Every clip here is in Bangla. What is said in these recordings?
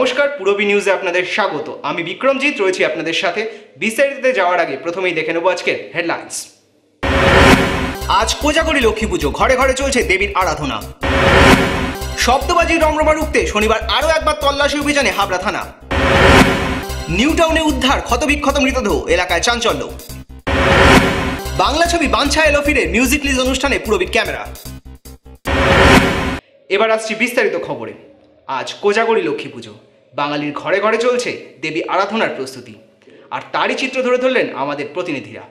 নমস্কার, পুরবী নিউজে আপনাদের স্বাগত। আমি বিক্রমজিৎ রয়েছি আপনাদের সাথে। বিস্তারিততে যাওয়ার আগে প্রথমেই দেখে নেব আজকের হেডলাইন্স। আজ কোজাগরী লক্ষ্মী পুজো, ঘরে ঘরে চলছে দেবীর আরাধনা। শব্দবাজির রমরমা রুখতে শনিবার আরও একবার তল্লাশি অভিযানে হাবড়া থানা। নিউ টাউনে উদ্ধার ক্ষতবিক্ষত মৃতদেহ, এলাকায় চাঞ্চল্য। বাংলা ছবি বাঞ্ছা এলো ফিরে, মিউজিক লিজ অনুষ্ঠানে পুরবীর ক্যামেরা। এবার আসছি বিস্তারিত খবরে। আজ কোজাগরী লক্ষ্মী পুজো, বাঙালির ঘরে ঘরে চলছে দেবী আরাধনার প্রস্তুতি, আর তারই চিত্র ধরে ধরলেন আমাদের প্রতিনিধিরা।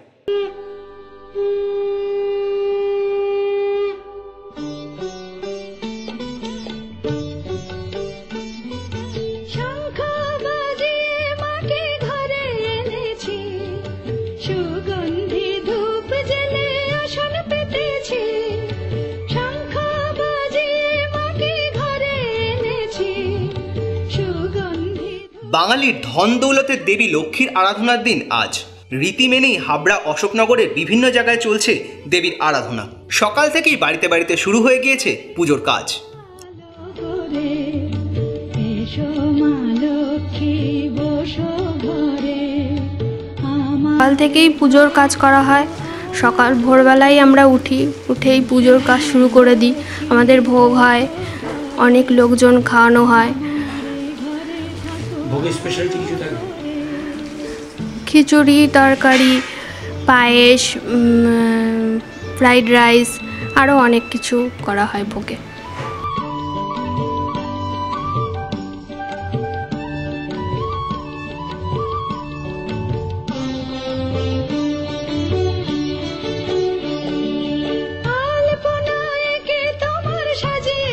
বাঙালির ধন দৌলতের দেবী লক্ষ্মীর আরাধনার দিন আজ। রীতি মেনেই হাবড়া অশোকনগরের বিভিন্ন জায়গায় চলছে দেবীর আরাধনা। সকাল থেকেই বাড়িতে বাড়িতে শুরু হয়ে গিয়েছে পুজোর কাজ। সকাল থেকেই পুজোর কাজ করা হয়। সকাল ভোরবেলায় আমরা উঠেই পুজোর কাজ শুরু করে দিই। আমাদের ভোগ হয়, অনেক লোকজন খাওয়ানো হয়। খিচুড়ি, তরকারি, পায়েস, ফ্রাইড রাইস, আরও অনেক কিছু করা হয় ভোগে।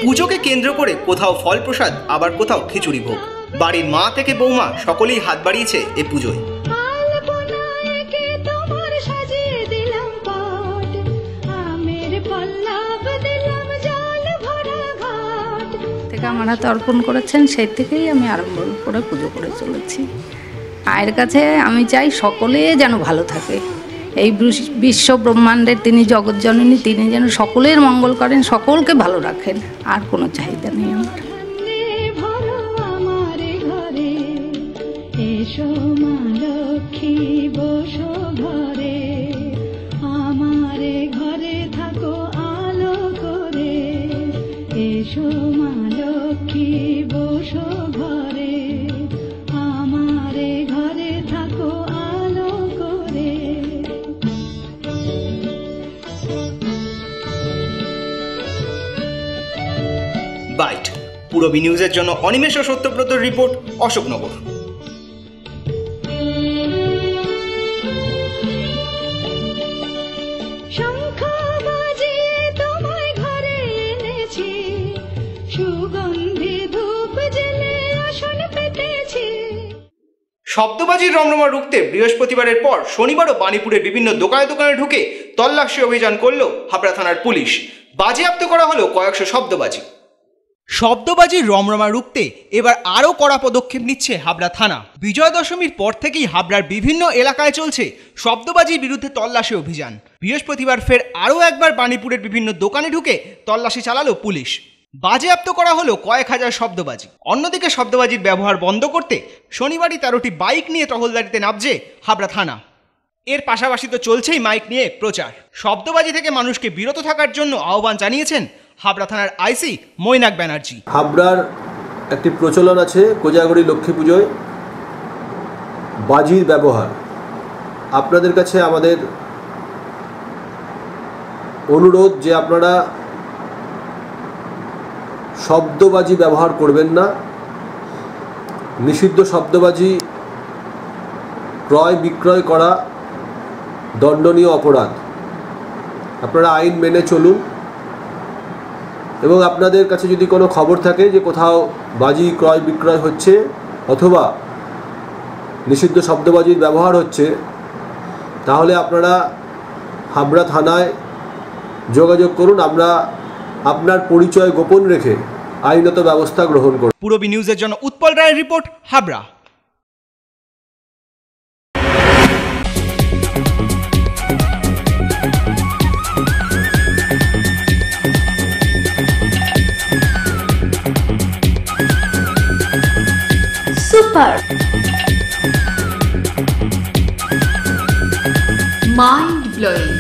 পুজোকে কেন্দ্র করে কোথাও ফল প্রসাদ, আবার কোথাও খিচুড়ি ভোগ। বাড়ির মা থেকে বৌমা সকলেই হাত বাড়িয়েছে এ পুজোয়। থেকে আমার হাতে অর্পণ করেছেন, সেই থেকেই আমি আরম্ভ করে পুজো করে চলেছি। মায়ের কাছে আমি চাই সকলে যেন ভালো থাকে। এই বিশ্ব ব্রহ্মাণ্ডের তিনি জগৎজননী, তিনি যেন সকলের মঙ্গল করেন, সকলকে ভালো রাখেন। আর কোনো চাহিদা নেই আমার। বাইট, পুরবী নিউজের জন্য অনিমেষ ও সত্যব্রতর রিপোর্ট, অশোকনগর। শব্দবাজির রমরমা রুখতে বৃহস্পতিবারের পর শনিবারও বাণীপুরের বিভিন্ন দোকানে দোকানে ঢুকে তল্লাশি অভিযান করল হাবড়া থানার পুলিশ। বাজেয়াপ্ত করা হলো কয়েকশো শব্দবাজি। শব্দবাজির রমরমা রুখতে এবার আরও কড়া পদক্ষেপ নিচ্ছে হাবড়া থানা। বিজয়া দশমীর পর থেকেই হাবড়ার বিভিন্ন এলাকায় চলছে শব্দবাজির বিরুদ্ধে তল্লাশি অভিযান। বৃহস্পতিবার ফের আরও একবার বাণীপুরের বিভিন্ন দোকানে ঢুকে তল্লাশি চালালো পুলিশ। বাজেয়াপ্ত করা হলো কয়েক হাজার শব্দবাজি। অন্যদিকে শব্দবাজির ব্যবহার বন্ধ করতে শনিবারই 13টি বাইক নিয়ে টহলদারিতে নামছে হাবড়া থানা। এর পাশাপাশি তো চলছেই মাইক নিয়ে প্রচার। শব্দবাজি থেকে মানুষকে বিরত থাকার জন্য আহ্বান জানিয়েছেন হাবড়া থানার আইসি মৈনাক ব্যানার্জি। হাবড়ার একটি প্রচলন আছে কোজাগরী লক্ষ্মী পুজোয় বাজির ব্যবহার। আপনাদের কাছে আমাদের অনুরোধ যে আপনারা শব্দবাজি ব্যবহার করবেন না। নিষিদ্ধ শব্দবাজি ক্রয় বিক্রয় করা দণ্ডনীয় অপরাধ। আপনারা আইন মেনে চলুন, এবং আপনাদের কাছে যদি কোনো খবর থাকে যে কোথাও বাজি ক্রয় বিক্রয় হচ্ছে অথবা নিষিদ্ধ শব্দবাজির ব্যবহার হচ্ছে, তাহলে আপনারা হাবড়া থানায় যোগাযোগ করুন। আমরা আপনার পরিচয় গোপন রেখে আইনত ব্যবস্থা গ্রহণ করুন। পুরবী নিউজের জন্য উৎপল রায়ের report, Habra. Super, mind blowing,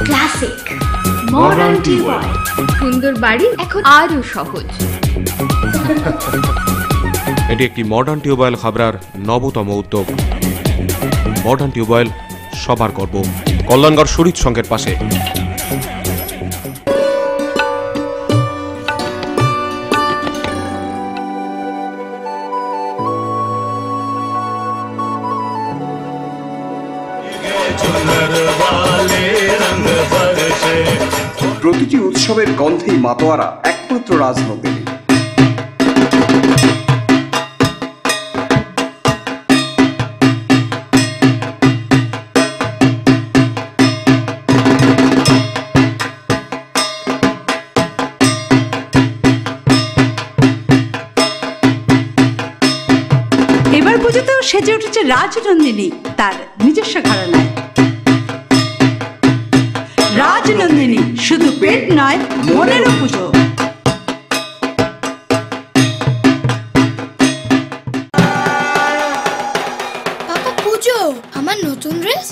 classic, modern tubewell. সুন্দর বাড়ি এখন আরো সহজ। এটি একটি মডার্ন টিউবওয়েল হাবড়ার নবতম উদ্যোগ। মডার্ন টিউবওয়েল সবার গর্ব, কল্যাণগড় শরীর সংঘের পাশে। প্রতিটি উৎসবের গন্ধেই মাতোয়ারা একমাত্র রাজনন্দিনী। এবার পুজোতেও সেজে উঠেছে রাজনন্দিনী তার নিজস্ব ঘরানায়। রাজনন্দিনী শুধু পেট নয়, মনেরও পুজো। পাপা পুজো, আমার নতুন ড্রেস।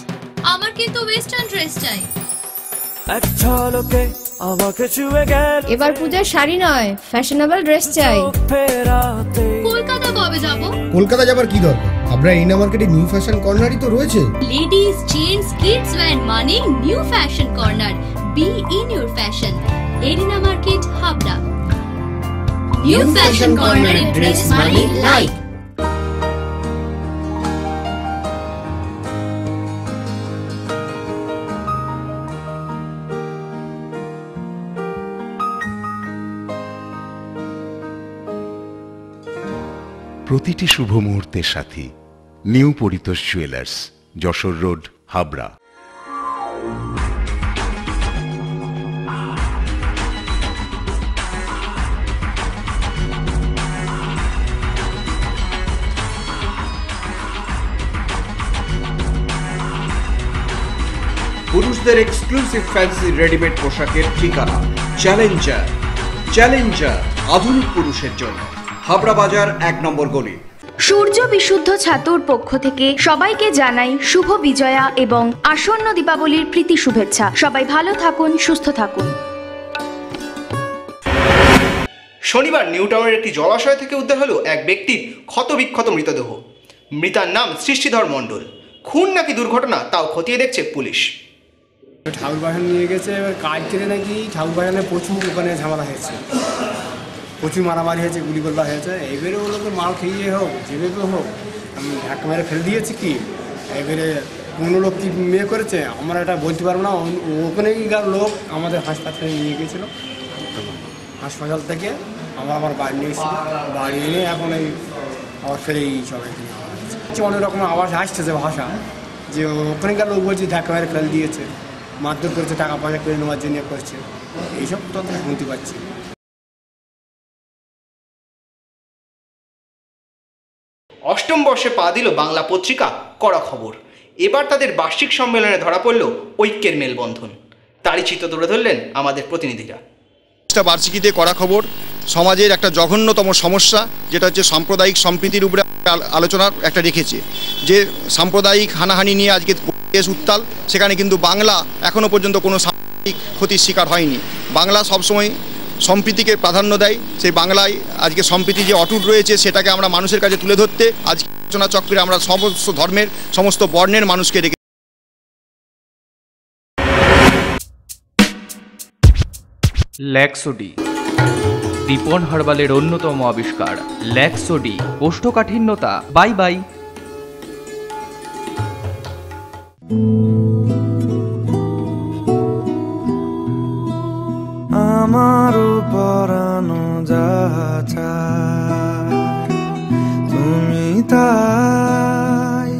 আমার কিন্তু ওয়েস্টার্ন ড্রেস চাই। এবার পূজার শাড়ি নয়, ফ্যাশনেবল ড্রেস চাই। কলকাতা কবে যাব? কলকাতা যাবার কি দরকার? আপনার এরিনা মার্কেটে নিউ ফ্যাশন কর্নারই তো রয়েছে। লেডিস, জেন্টস, কিডস ওয়্যার মানে new fashion corner. Be in your fashion. Arena market, Habra. New fashion corner dress মানে লাইফ। প্রতিটি শুভ মুহূর্তের সাথী new Paritosh jewellers, Jessore road, Habra. পুরুষদের এক্সক্লুসিভ ফ্যান্সি রেডিমেড পোশাকের ঠিকানা চ্যালেঞ্জার। চ্যালেঞ্জার আধুনিক পুরুষের জন্য, হাবড়া বাজার 1 নম্বর গলি। সূর্য বিশুদ্ধ ছাতুর পক্ষ থেকে সবাইকে জানাই শুভ বিজয়া এবং আসন্ন দীপাবলির প্রীতি শুভেচ্ছা। সবাই ভালো থাকুন, সুস্থ থাকুন। শনিবার নিউ টাউনের একটি জলাশয় থেকে উদ্ধার হলো এক ব্যক্তির ক্ষতবিক্ষত মৃতদেহ। মৃতার নাম সৃষ্টিধর মণ্ডল। খুন নাকি দুর্ঘটনা তাও খতিয়ে দেখছে পুলিশ। ঠাকুর বাগান নিয়ে গেছে, এবার কাজ করে নাকি ঠাকুর বাগানে প্রচুর ওখানে ঝামেলা হয়েছে, প্রচুর মারামারি হয়েছে, গুলিগোল্লা হয়েছে। এবারে ও লোকের মাল খেয়ে হোক, যেভাবে হোক আমি ধাক্কা মেরে ফেলে দিয়েছি কি। এবারে কোনো লোক কি মেয়ে করেছে আমরা এটা বলতে পারবো না। ওখানেই লোক আমাদের হাসপাতালে নিয়ে গিয়েছিলো, হাসপাতাল থেকে আমার বাড়ি নিয়ে এসেছি। বাড়ি এনে এখন এই আবার ফেলে সবাই অনেক রকম আওয়াজ আসছে, যে ভাষা যে ওখানকার লোক বলছে ধাক্কা মেরে ফেলে দিয়েছে, মারধর করেছে, টাকা পয়সা কেড়ে নেওয়ার জন্য করছে, এইসব তো শুনতে পাচ্ছি। অষ্টম বর্ষে পা দিল বাংলা পত্রিকা কড়া খবর। এবার তাদের বার্ষিক সম্মেলনে ধরা পড়ল ঐক্যের মেলবন্ধন। তারই চিত্র তুলে ধরলেন আমাদের প্রতিনিধিরা। বার্ষিকীতে কড়া খবর সমাজের একটা জঘন্যতম সমস্যা, যেটা হচ্ছে সাম্প্রদায়িক সম্প্রীতির উপরে আলোচনা একটা রেখেছে। যে সাম্প্রদায়িক হানাহানি নিয়ে আজকে দেশ উত্তাল, সেখানে কিন্তু বাংলা এখনও পর্যন্ত কোনো সাম্প্রদায়িক ক্ষতির শিকার হয়নি। বাংলা সবসময় সম্প্রীতিকে প্রাধান্য দেয়। সেই বাংলায় আজকে সম্প্রীতি যে অটুট রয়েছে, সেটাকে আমরা মানুষের কাছে তুলে ধরতে আজকে আলোচনা চক্রে আমরা সমস্ত ধর্মের, সমস্ত বর্ণের মানুষকে রেখে। ল্যাক্সোডি, দীপন হার্বালের অন্যতম আবিষ্কার। ল্যাক্সোডি, কোষ্ঠকাঠিন্যতা বাই বাই। আমারও পরানো যাচা তুমি তাই,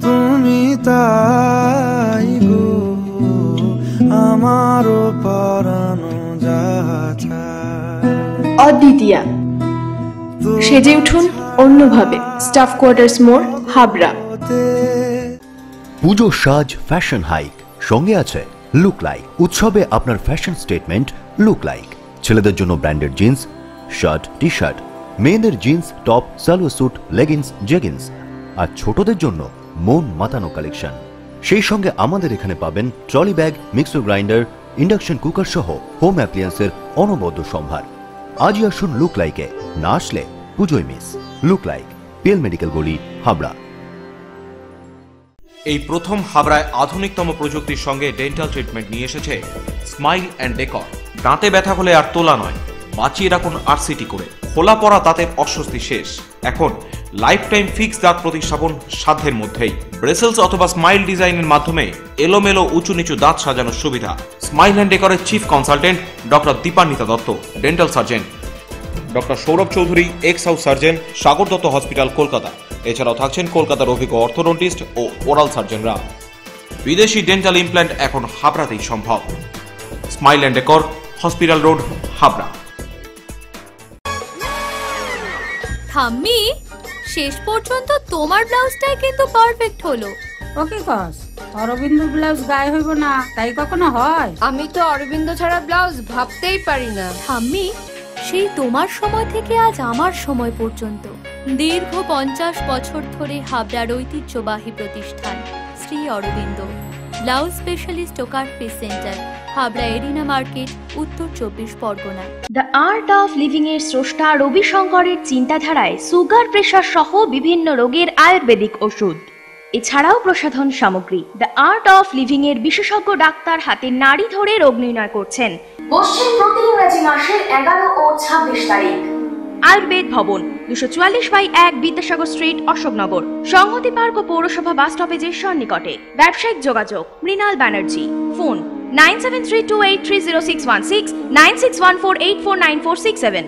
তুমি তাই গো, আমারও পরানো যাচা। অদ্বিতীয়া, সেজে উঠুন অন্যভাবে। স্টাফ কোয়ার্টার্স মোড়, হাবড়া। পুজো সাজ ফ্যাশন হাইক সঙ্গে আছে লুক লাইক। উৎসবে আপনার ফ্যাশন স্টেটমেন্ট লুক লাইক। ছেলেদের জন্য branded jeans, shirt, T shirt, মেয়েদের jeans, top, salwar suit, leggings, jeggings, আর ছোটদের জন্য মন মাতানো কালেকশন। সেই সঙ্গে আমাদের এখানে পাবেন trolley bag, mixer grinder, induction cooker সহ হোম অ্যাপ্লিয়েন্সের অনবদ্য সম্ভার। আজই আসুন লুক লাইকে, না আসলে পুজোয় miss. Look like, PL medical গলি, হাবড়া। এই প্রথম হাবড়ায় আধুনিকতম প্রযুক্তির সঙ্গে ডেন্টাল ট্রিটমেন্ট নিয়ে এসেছে স্মাইল অ্যান্ড ডেকর। দাঁতে ব্যথা হলে আর তোলা নয়, বাঁচিয়ে রাখুন আরসিটি করে। খোলা পড়া দাঁতের অস্বস্তি শেষ। এখন লাইফ টাইম ফিক্স দাঁত প্রতিস্থাপন সাধ্যের মধ্যেই। ব্রেসেলস অথবা স্মাইল ডিজাইনের মাধ্যমে এলোমেলো উঁচু নিচু দাঁত সাজানোর সুবিধা। স্মাইল অ্যান্ড ডেকরের chief consultant doctor Dipanwita Dutta, dental surgeon. Doctor Sourav Chowdhury, ex house surgeon, Sagar Dutta hospital, Kolkata. এছাড়াও থাকছেন কলকাতার অভিজ্ঞ অর্থোডন্টিস্ট ও ওরাল সার্জনরা। বিদেশি ডেন্টাল ইমপ্ল্যান্ট এখন হাবড়াতেই সম্ভব। Smile and decor, hospital road, Habra. ঠাম্মি, শেষ পর্যন্ত তোমার ব্লাউজটাই কিন্তু পারফেক্ট হলো। ওকে কস, অরবিন্দ ব্লাউজ গায়ে হইব না, তাই কখনো হয়? আমি তো অরবিন্দ ছাড়া ব্লাউজ ভাবতেই পারি না। ঠাম্মি, সেই তোমার সময় থেকে আজ আমার সময় পর্যন্ত দীর্ঘ 50 বছর ধরে হাবড়ার ঐতিহ্যবাহী প্রতিষ্ঠান শ্রী অরবিন্দ ব্লাউজ স্পেশালিস্ট ও cut piece centre, Habra arena market, উত্তর 24 Pargana. The art of living এর স্রষ্টা রবিশঙ্করের চিন্তাধারায় সুগার, প্রেশার সহ বিভিন্ন রোগের আয়ুর্বেদিক ওষুধ, এছাড়াও প্রসাধন সামগ্রী। দ্য আর্ট অফ লিভিং এর বিশেষজ্ঞ ডাক্তার হাতে নাড়ি ধরে রোগ নির্ণয় করছেন। বসছেন প্রতি ইংরাজি মাসের 11 ও 26 তারিখ। আয়ুর্বেদ ভবন, 244/1 বিদ্যাসাগর স্ট্রিট, অশোকনগর, সংহতি পার্ক ও পৌরসভা বাস স্টপেজের সন্নিকটে। ব্যবসায়িক যোগাযোগ মৃণাল ব্যানার্জি, ফোন 9732830616, 9614849467।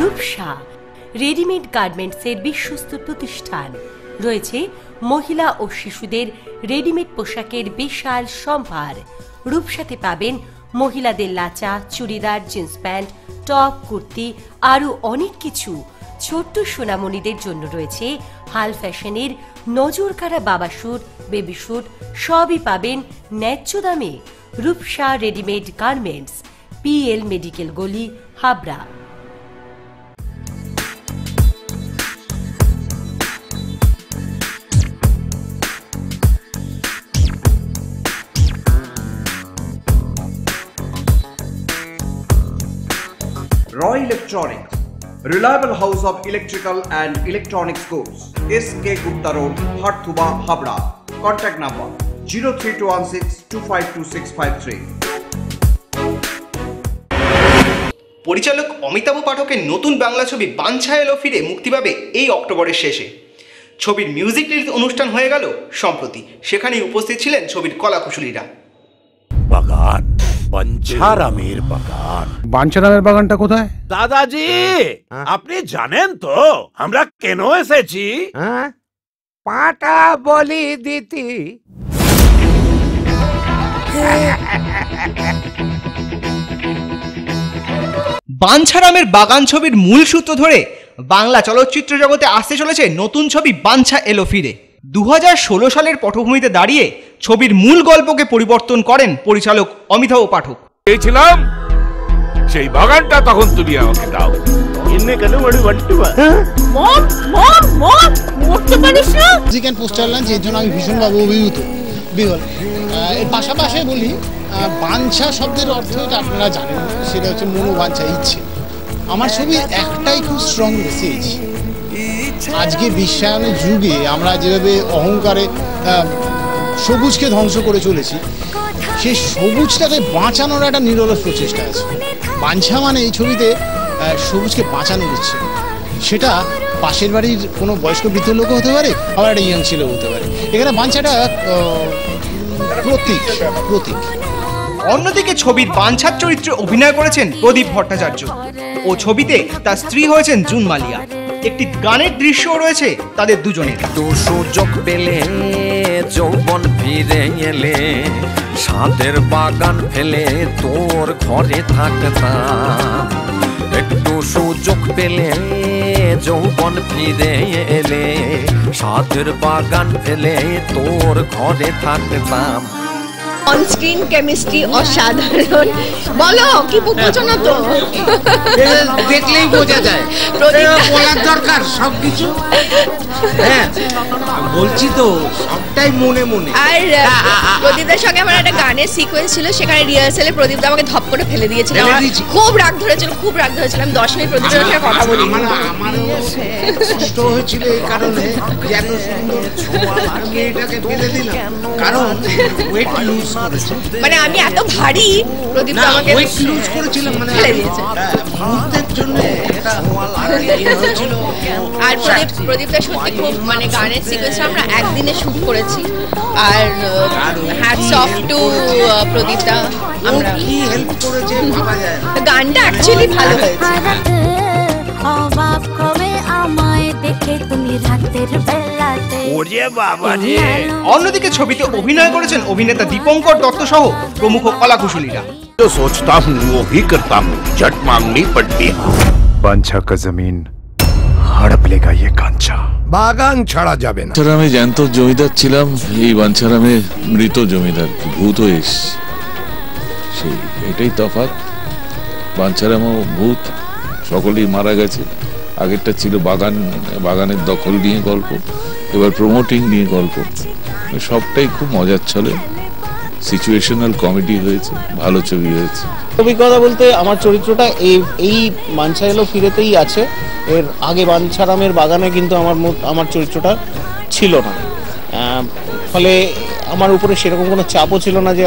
রূপসা রেডিমেড গার্মেন্টসের বিশ্বস্ত প্রতিষ্ঠান। রয়েছে মহিলা ও শিশুদের রেডিমেড পোশাকের বিশাল সম্ভার। রূপসাতে পাবেন মহিলাদের lachha, churidar, jeans pant, top, kurti, আরও অনেক কিছু। ছোট্ট সোনামণিদের জন্য রয়েছে হাল ফ্যাশনের নজর কাড়া বাবা স্যুট, বেবি স্যুট, সবই পাবেন ন্যায্য দামে। Rupsa readymade garments, PL medical গলি, Habra. Roy Electronics, reliable house of electrical and electronics goods. SK Gupta Road, Harthuba, Habra. Contact number 03216252653. পরিচালক অমিতাভ পাঠকের নতুন বাংলা ছবি বাঞ্ছা এলো ফিরে মুক্তি পাবে এই অক্টোবরের শেষে। ছবির মিউজিক রিলিজ অনুষ্ঠান হয়ে গেল সম্প্রতি। সেখানেই উপস্থিত ছিলেন ছবির কলাকুশলীরা। বাগান, বাঞ্ছারামের বাগান। বাঞ্ছারামের বাগানটা কোথায়? দাদাজি, আপনি জানেন তো আমরা কেন এসেছি? পাটা বলি দিতি। বাঞ্ছারামের বাগান ছবির মূল সূত্র ধরে বাংলা চলচ্চিত্র জগতে আসতে চলেছে নতুন ছবি বাঞ্ছা এলো ফিরে। 2016 সালের পটভূমিতে দাঁড়িয়ে ছবির মূল গল্পকে পরিবর্তন করেন পরিচালক অমিতাভ পাঠক। চেয়েছিলাম সেই বাগানটা তখন তুমি আমাকে দাও। এনে কেন বড় বট্টুয়া মম মম মম মরতে পারিস না। জিকেন পোস্টার লঞ্চ এর জন্য আমি ভীষণভাবে অভিভূত বিহল। এর পাশাপাশি বলি, বাঞ্ছা শব্দের অর্থ এটা আপনারা জানেন, সেটা হচ্ছে মনোবাঞ্ছা, ইচ্ছে। আমার ছবির একটাই খুব স্ট্রং মেসেজ। আজকে বিশ্বায়নের যুগে আমরা যেভাবে অহংকারে সবুজকে ধ্বংস করে চলেছি, সেই সবুজটাকে বাঁচানোর একটা নিরলস প্রচেষ্টা আছে। বাঞ্ছা মানে এই ছবিতে সবুজকে বাঁচানোর ইচ্ছে। সেটা পাশের বাড়ির কোনো বয়স্ক বৃদ্ধ লোকও হতে পারে, আবার একটা ইয়াং ছেলেও হতে পারে। এখানে বাঞ্ছাটা প্রতীক। অন্যদিকে ছবির বাঞ্ছার চরিত্রে অভিনয় করেছেন প্রদীপ ভট্টাচার্য ও ছবিতে তার স্ত্রী হয়েছেন জুন মালিয়া। একটি গানের দৃশ্যও রয়েছে তাদের দুজনের। তো সুযোগ পেলে যৌবন ফিরে এলে, সাদের বাগান ফেলে তোর ঘরে থাকতাম। একটু সুযোগ পেলে যৌবন ফিরে এলে, সাদের বাগান ফেলে তোর ঘরে থাকতাম। অনস্ক্রিন কেমিস্ট্রি অসাধারণ। বলো কি বুঝছো না তো? দেখলেই বোঝা যায়, বলার দরকার সবকিছু। হ্যাঁ বলছি তো, সবটাই মনে মনে। আর প্রদীপদার সঙ্গে আমার একটা গানের সিকোয়েন্স ছিল, সেখানে রিহার্সালে প্রদীপদা আমাকে ধপ করে ফেলে দিয়েছিল। আমার খুব রাগ ধরেছিল, খুব রাগ ধরেছিল। আমি 10 মিনিট প্রদীপদার সঙ্গে কথা বলি। আমারও কষ্ট হয়েছিল এই কারণে যে এত সুন্দর আমি এটাকে ফেলে দিলাম, কারণ ওয়েট লুজ করেছে। মানে আমি এত ভারী, প্রদীপদা আমাকে ওয়েট লুজ করেছিলাম, মানে ফেলে দিয়েছে। মুহূর্তের জন্য এটা হয়েছিল। আর প্রদীপদা সত্যি খুব, মানে গানের সিকোয়েন্স আমরা একদিনে শুট করেছি। আর হ্যাটস অফ টু প্রদীপদা। আমরা কি হেল্প করেছে ভাবা যায় না। গানটা অ্যাকচুয়ালি ভালো হয়েছে। অবাক হবে আমায় দেখে তুমি রাতের বেলাতে। ওরে বাবা রে। অন্যদিকে ছবিতে অভিনয় করেছেন অভিনেতা দীপঙ্কর দত্ত সহ প্রমুখ কলাকুশলীরা। जो सोचता हूँ वो भी करता हूँ, झट मांगनी पड़ती है। बांछा का जमीन हड़प लेगा ये कांचा। বাগান ছাড়া যাবে না। আমি জ্যান্ত জমিদার ছিলাম, এই বাঞ্ছারামে মৃত জমিদার ভূত এসছে, সেই এটাই তফাৎ। বাঞ্ছারামও ভূত, সকলেই মারা গেছে। আগেরটা ছিল বাগানের দখল নিয়ে গল্প, এবার প্রমোটিং নিয়ে গল্প। সবটাই খুব মজার চলে, সিচুয়েশনাল কমেডি হয়েছে, ভালো ছবি হয়েছে। অভিজ্ঞতা বলতে আমার চরিত্রটা এই বাঞ্ছা এলো ফিরেতেই আছে। এর আগে বাঞ্ছারামের বাগানে কিন্তু আমার চরিত্রটা ছিল না, ফলে আমার উপরে সেরকম কোনো চাপও ছিল না যে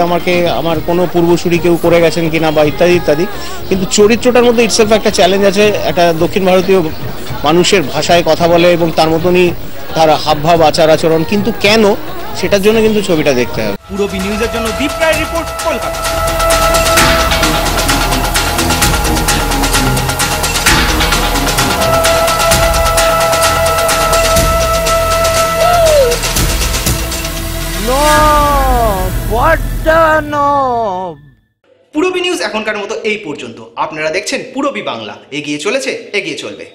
আমার কোনো পূর্বসূরি কেউ করে গেছেন কিনা বা ইত্যাদি ইত্যাদি। কিন্তু চরিত্রটার মধ্যে ইটসেলফ একটা চ্যালেঞ্জ আছে। একটা দক্ষিণ ভারতীয় মানুষের ভাষায় কথা বলে এবং তার মতনই তার হাবভাব আচার আচরণ, কিন্তু কেন সেটার জন্য কিন্তু ছবিটা দেখতে হবে। পুরো বি নিউজের জন্য দীপ রায়ের রিপোর্ট, কলকাতা। পুরো বি নিউজ এখনকার মতো এই পর্যন্ত। আপনারা দেখছেন পুরো বি বাংলা, এগিয়ে চলেছে, এগিয়ে চলবে।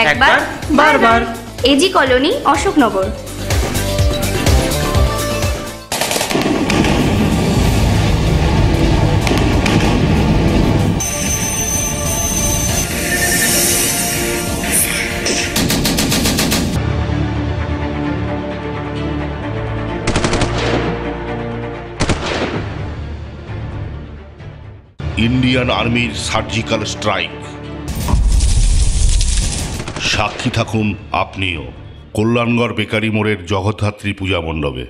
একবার বারবার। AG colony, Ashoknagar. ইন্ডিয়ান আর্মির সার্জিক্যাল স্ট্রাইক। সাক্ষী থাকুন আপনিও কল্যাণগড় বেকারি মোড়ের জগদ্ধাত্রী পূজা মণ্ডপে।